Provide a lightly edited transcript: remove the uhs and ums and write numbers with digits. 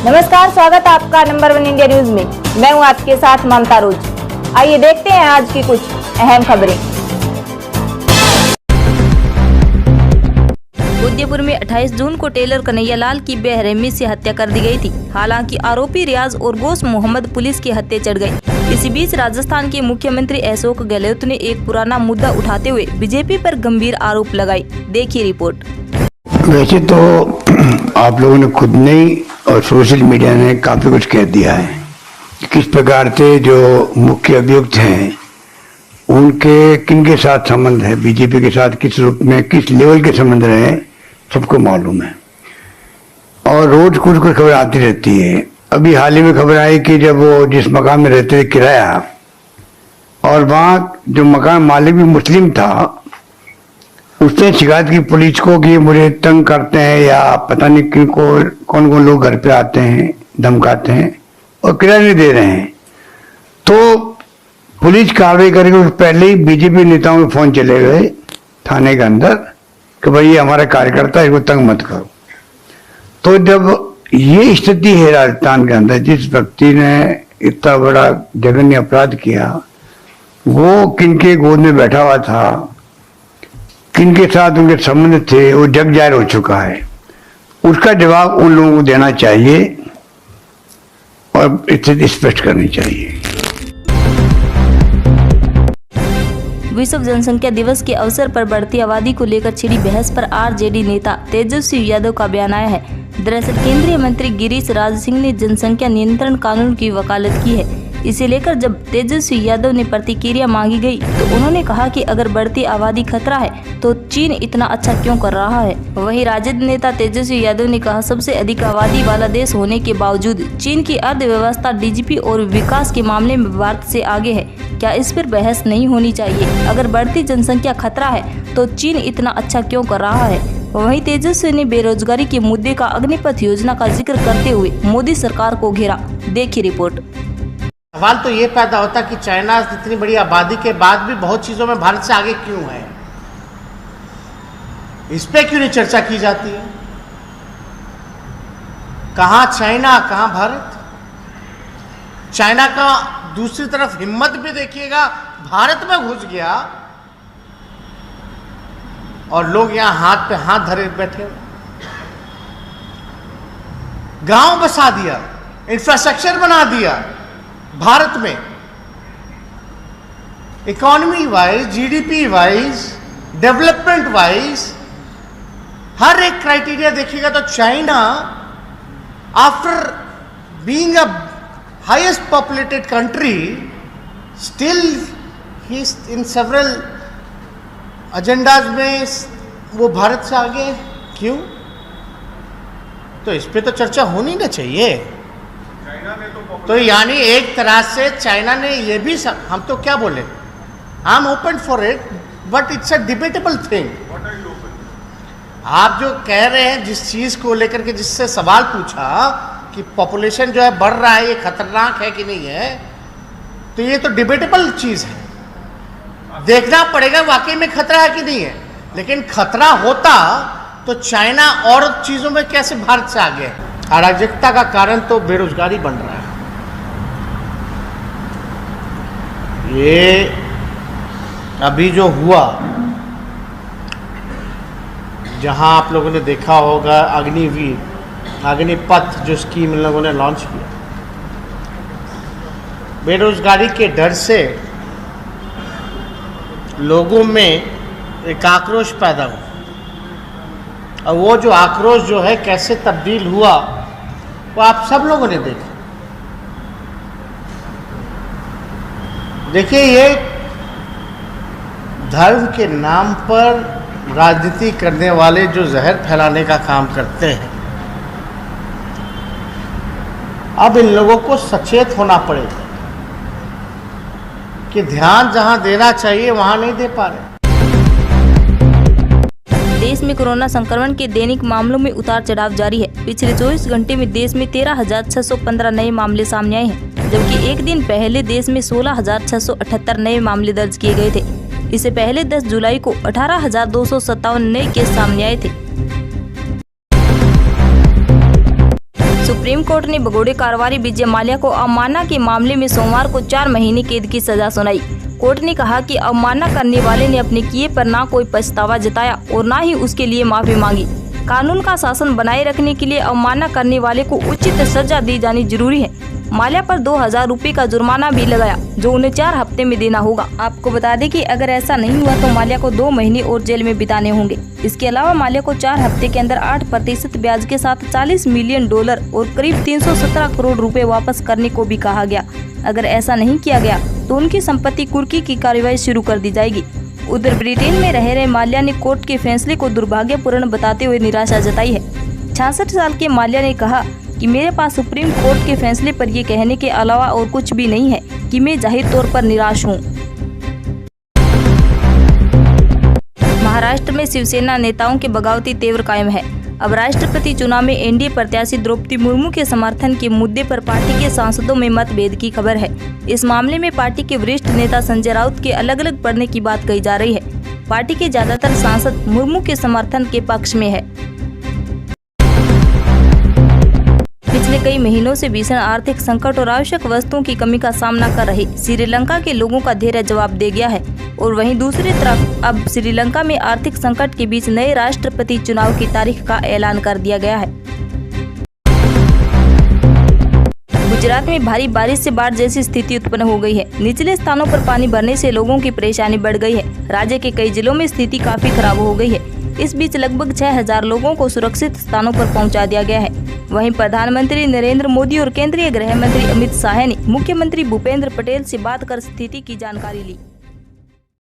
नमस्कार, स्वागत है आपका नंबर 1 इंडिया न्यूज में। मैं हूं आपके साथ ममता रोज। आइए देखते हैं आज की कुछ अहम खबरें। उदयपुर में 28 जून को टेलर कन्हैयालाल की बेरहमी से हत्या कर दी गई थी। हालांकि आरोपी रियाज और गोश मोहम्मद पुलिस के हत्थे चढ़ गए। इसी बीच राजस्थान के मुख्यमंत्री अशोक गहलोत ने एक पुराना मुद्दा उठाते हुए बीजेपी पर गंभीर आरोप लगाए। देखिए रिपोर्ट। वैसे तो आप लोगों ने खुद ने और सोशल मीडिया ने काफी कुछ कह दिया है। किस प्रकार से जो मुख्य अभियुक्त हैं उनके किनके साथ संबंध है, बीजेपी के साथ किस रूप में, किस लेवल के संबंध रहे, सबको मालूम है। और रोज कुछ कुछ खबर आती रहती है। अभी हाल ही में खबर आई कि जब वो जिस मकान में रहते थे किराया, और वहाँ जो मकान मालिक भी मुस्लिम था, उसने शिकायत की पुलिस को कि मुझे तंग करते हैं या पता नहीं किनको, कौन कौन लोग घर पे आते हैं, धमकाते हैं और किराया नहीं दे रहे हैं। तो पुलिस कार्रवाई करके पहले ही बीजेपी नेताओं के फोन चले गए थाने के अंदर कि भाई ये हमारा कार्यकर्ता है, इसको तंग मत करो। तो जब ये स्थिति है राजस्थान के अंदर, जिस व्यक्ति ने इतना बड़ा जघन्य अपराध किया, वो किनके गोद में बैठा हुआ था, किनके साथ उनके संबंध थे, वो जग जाहिर हो चुका है। उसका जवाब उन लोगों को देना चाहिए और स्थिति स्पष्ट करनी चाहिए। विश्व जनसंख्या दिवस के अवसर पर बढ़ती आबादी को लेकर छिड़ी बहस पर आरजेडी नेता तेजस्वी यादव का बयान आया है। दरअसल केंद्रीय मंत्री गिरीश राज सिंह ने जनसंख्या नियंत्रण कानून की वकालत की है। इसे लेकर जब तेजस्वी यादव ने प्रतिक्रिया मांगी गई तो उन्होंने कहा कि अगर बढ़ती आबादी खतरा है तो चीन इतना अच्छा क्यों कर रहा है। वहीं राजद नेता तेजस्वी यादव ने कहा, सबसे अधिक आबादी वाला देश होने के बावजूद चीन की अर्थव्यवस्था, डीजीपी और विकास के मामले में भारत से आगे है। क्या इस पर बहस नहीं होनी चाहिए? अगर बढ़ती जनसंख्या खतरा है तो चीन इतना अच्छा क्यों कर रहा है। वहीं तेजस्वी ने बेरोजगारी के मुद्दे का अग्निपथ योजना का जिक्र करते हुए मोदी सरकार को घेरा। देखिए रिपोर्ट। सवाल तो ये पैदा होता कि चाइना इतनी बड़ी आबादी के बाद भी बहुत चीजों में भारत से आगे क्यों है, इस पे क्यों नहीं चर्चा की जाती है। कहां चाइना, कहां भारत। चाइना का दूसरी तरफ हिम्मत भी देखिएगा, भारत में घुस गया और लोग यहां हाथ पे हाथ धरे बैठे, गांव बसा दिया, इंफ्रास्ट्रक्चर बना दिया। भारत में economy wise, GDP wise, development wise हर एक क्राइटेरिया देखिएगा तो China, after being a highest populated country, still ही इन सेवरल एजेंडाज में वो भारत से आगे क्यों। तो इस पे तो चर्चा होनी ना चाहिए। तो यानी एक तरह से चाइना ने ये भी हम तो क्या बोले, I am open for it, but it's a debatable thing. आप जो कह रहे हैं, जिस चीज को लेकर के जिससे सवाल पूछा कि पॉपुलेशन जो है बढ़ रहा है, ये खतरनाक है कि नहीं है, तो ये तो डिबेटेबल चीज है। देखना पड़ेगा वाकई में खतरा है कि नहीं है। लेकिन खतरा होता तो चाइना और चीजों में कैसे भारत से आगे है। अराजकता का कारण तो बेरोजगारी बन रहा है। ये अभी जो हुआ, जहां आप लोगों ने देखा होगा अग्निपथ जो स्कीम इन लोगों ने लॉन्च किया, बेरोजगारी के डर से लोगों में एक आक्रोश पैदा हुआ, और वो जो आक्रोश जो है कैसे तब्दील हुआ वो आप सब लोगों ने देखा। देखिए, ये धर्म के नाम पर राजनीति करने वाले जो जहर फैलाने का काम करते हैं, अब इन लोगों को सचेत होना पड़ेगा कि ध्यान जहां देना चाहिए वहां नहीं दे पा रहे। देश में कोरोना संक्रमण के दैनिक मामलों में उतार चढ़ाव जारी है। पिछले 24 घंटे में देश में 13,615 नए मामले सामने आए हैं, जबकि एक दिन पहले देश में 16,678 नए मामले दर्ज किए गए थे। इससे पहले 10 जुलाई को 18,257 नए केस सामने आए थे। सुप्रीम कोर्ट ने भगोड़े कारोबारी विजय माल्या को अवमानना के मामले में सोमवार को 4 महीने कैद की सजा सुनाई। कोर्ट ने कहा कि अवमानना करने वाले ने अपने किए पर ना कोई पछतावा जताया और ना ही उसके लिए माफी मांगी। कानून का शासन बनाए रखने के लिए अवमानना करने वाले को उचित सजा दी जानी जरूरी है। माल्या पर 2000 रुपए का जुर्माना भी लगाया, जो उन्हें 4 हफ्ते में देना होगा। आपको बता दें कि अगर ऐसा नहीं हुआ तो माल्या को 2 महीने और जेल में बिताने होंगे। इसके अलावा माल्या को 4 हफ्ते के अंदर 8% ब्याज के साथ $40 मिलियन और करीब 317 करोड़ रुपए वापस करने को भी कहा गया। अगर ऐसा नहीं किया गया तो उनकी संपत्ति कुर्की की कार्रवाई शुरू कर दी जाएगी। उधर ब्रिटेन में रह रहे माल्या ने कोर्ट के फैसले को दुर्भाग्यपूर्ण बताते हुए निराशा जताई है। 66 साल के माल्या ने कहा कि मेरे पास सुप्रीम कोर्ट के फैसले पर ये कहने के अलावा और कुछ भी नहीं है कि मैं जाहिर तौर पर निराश हूँ। महाराष्ट्र में शिवसेना नेताओं के बगावती तेवर कायम है। अब राष्ट्रपति चुनाव में एनडीए प्रत्याशी द्रौपदी मुर्मू के समर्थन के मुद्दे पर पार्टी के सांसदों में मतभेद की खबर है। इस मामले में पार्टी के वरिष्ठ नेता संजय राउत के अलग अलग पड़ने की बात कही जा रही है। पार्टी के ज्यादातर सांसद मुर्मू के समर्थन के पक्ष में है। पिछले कई महीनों से भीषण आर्थिक संकट और आवश्यक वस्तुओं की कमी का सामना कर रहे श्रीलंका के लोगों का धैर्य जवाब दे गया है और वहीं दूसरी तरफ अब श्रीलंका में आर्थिक संकट के बीच नए राष्ट्रपति चुनाव की तारीख का ऐलान कर दिया गया है। गुजरात में भारी बारिश से बाढ़ जैसी स्थिति उत्पन्न हो गई है। निचले स्थानों पर पानी भरने से लोगों की परेशानी बढ़ गई है। राज्य के कई जिलों में स्थिति काफी खराब हो गई है। इस बीच लगभग 6000 लोगों को सुरक्षित स्थानों पर पहुंचा दिया गया है। वहीं प्रधानमंत्री नरेंद्र मोदी और केंद्रीय गृह मंत्री अमित शाह ने मुख्यमंत्री भूपेंद्र पटेल से बात कर स्थिति की जानकारी ली।